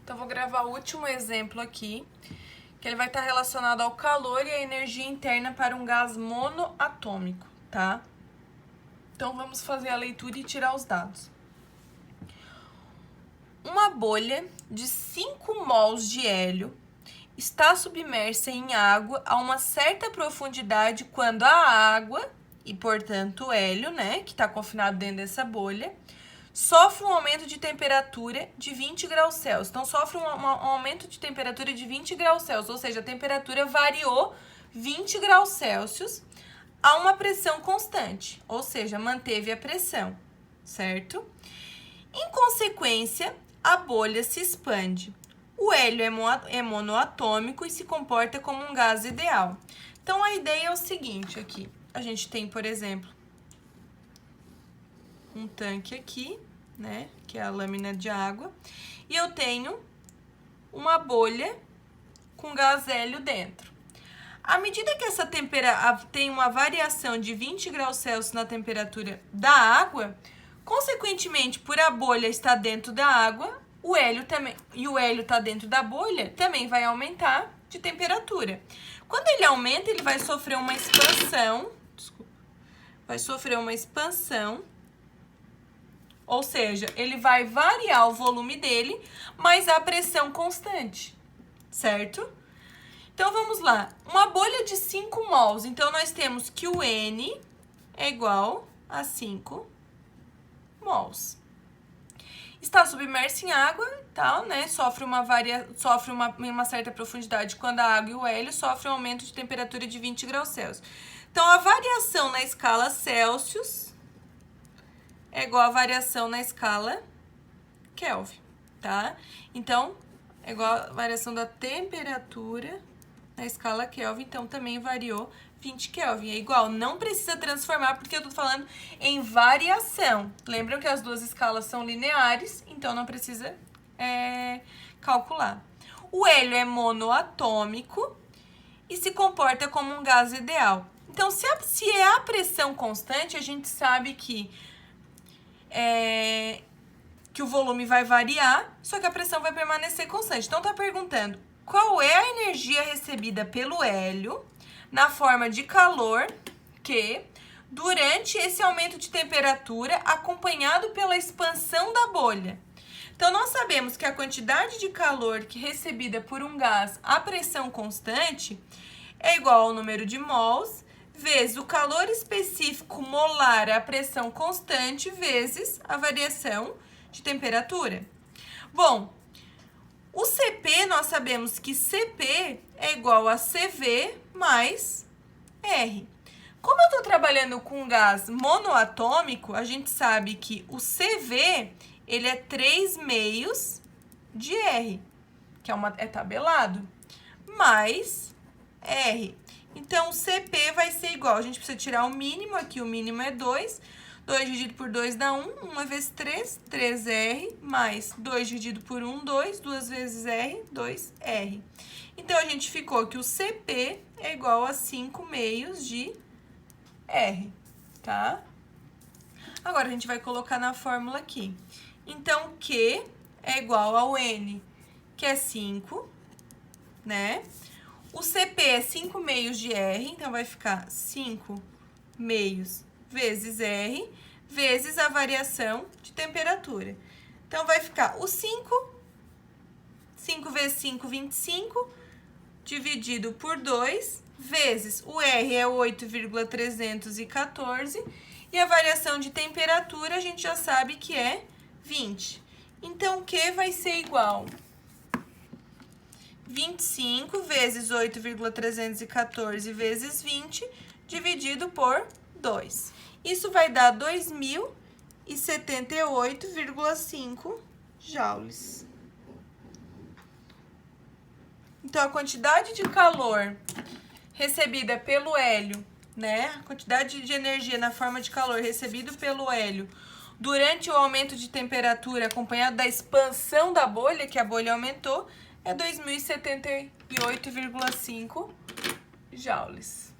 Então, vou gravar o último exemplo aqui, que ele vai estar relacionado ao calor e à energia interna para um gás monoatômico, tá? Então, vamos fazer a leitura e tirar os dados. Uma bolha de 5 mols de hélio está submersa em água a uma certa profundidade quando a água, e portanto o hélio, né, que está confinado dentro dessa bolha, sofre um aumento de temperatura de 20 graus Celsius. Então, sofre um aumento de temperatura de 20 graus Celsius, ou seja, a temperatura variou 20 graus Celsius a uma pressão constante, ou seja, manteve a pressão, certo? Em consequência, a bolha se expande. O hélio é monoatômico e se comporta como um gás ideal. Então, a ideia é o seguinte aqui. A gente tem, por exemplo, um tanque aqui, né, que é a lâmina de água, e eu tenho uma bolha com gás hélio dentro. À medida que essa tem uma variação de 20 graus Celsius na temperatura da água, consequentemente, por a bolha estar dentro da água, o hélio também, e o hélio está dentro da bolha, também vai aumentar de temperatura. Quando ele aumenta, ele vai sofrer uma expansão, ou seja, ele vai variar o volume dele, mas a pressão constante, certo? Então, vamos lá. Uma bolha de 5 mols. Então, nós temos que o N é igual a 5 mols. Está submerso em água, tal, né? Sofre uma certa profundidade quando a água e o hélio sofrem um aumento de temperatura de 20 graus Celsius. Então, a variação na escala Celsius é igual à variação na escala Kelvin, tá? Então, é igual à variação da temperatura na escala Kelvin, então também variou 20 Kelvin. É igual, não precisa transformar porque eu tô falando em variação. Lembram que as duas escalas são lineares, então não precisa calcular. O hélio é monoatômico e se comporta como um gás ideal. Então, se é a pressão constante, a gente sabe que o volume vai variar, só que a pressão vai permanecer constante. Então, tá perguntando qual é a energia recebida pelo hélio na forma de calor que, durante esse aumento de temperatura, acompanhado pela expansão da bolha. Então, nós sabemos que a quantidade de calor que é recebida por um gás a pressão constante é igual ao número de mols vezes o calor específico molar à pressão constante vezes a variação de temperatura. Bom, o CP, nós sabemos que CP é igual a CV mais R. Como eu estou trabalhando com gás monoatômico, a gente sabe que o CV, ele é 3 meios de R, que é tabelado, mais R. Então, o CP vai ser igual, a gente precisa tirar o mínimo aqui, o mínimo é 2. 2 dividido por 2 dá 1, 1 vezes 3, 3R, mais 2 dividido por 1, 2, 2 vezes R, 2R. Então, a gente ficou que o CP é igual a 5 meios de R, tá? Agora, a gente vai colocar na fórmula aqui. Então, Q é igual ao N, que é 5, né? O CP é 5 meios de R, então vai ficar 5 meios vezes R, vezes a variação de temperatura. Então, vai ficar o 5 vezes 5, 25, dividido por 2, vezes o R é 8,314, e a variação de temperatura a gente já sabe que é 20. Então, Q vai ser igual 25 vezes 8,314 vezes 20, dividido por 2. Isso vai dar 2.078,5 joules. Então, a quantidade de calor recebida pelo hélio, né? A quantidade de energia na forma de calor recebido pelo hélio durante o aumento de temperatura acompanhado da expansão da bolha, que a bolha aumentou, é 2.078,5 joules.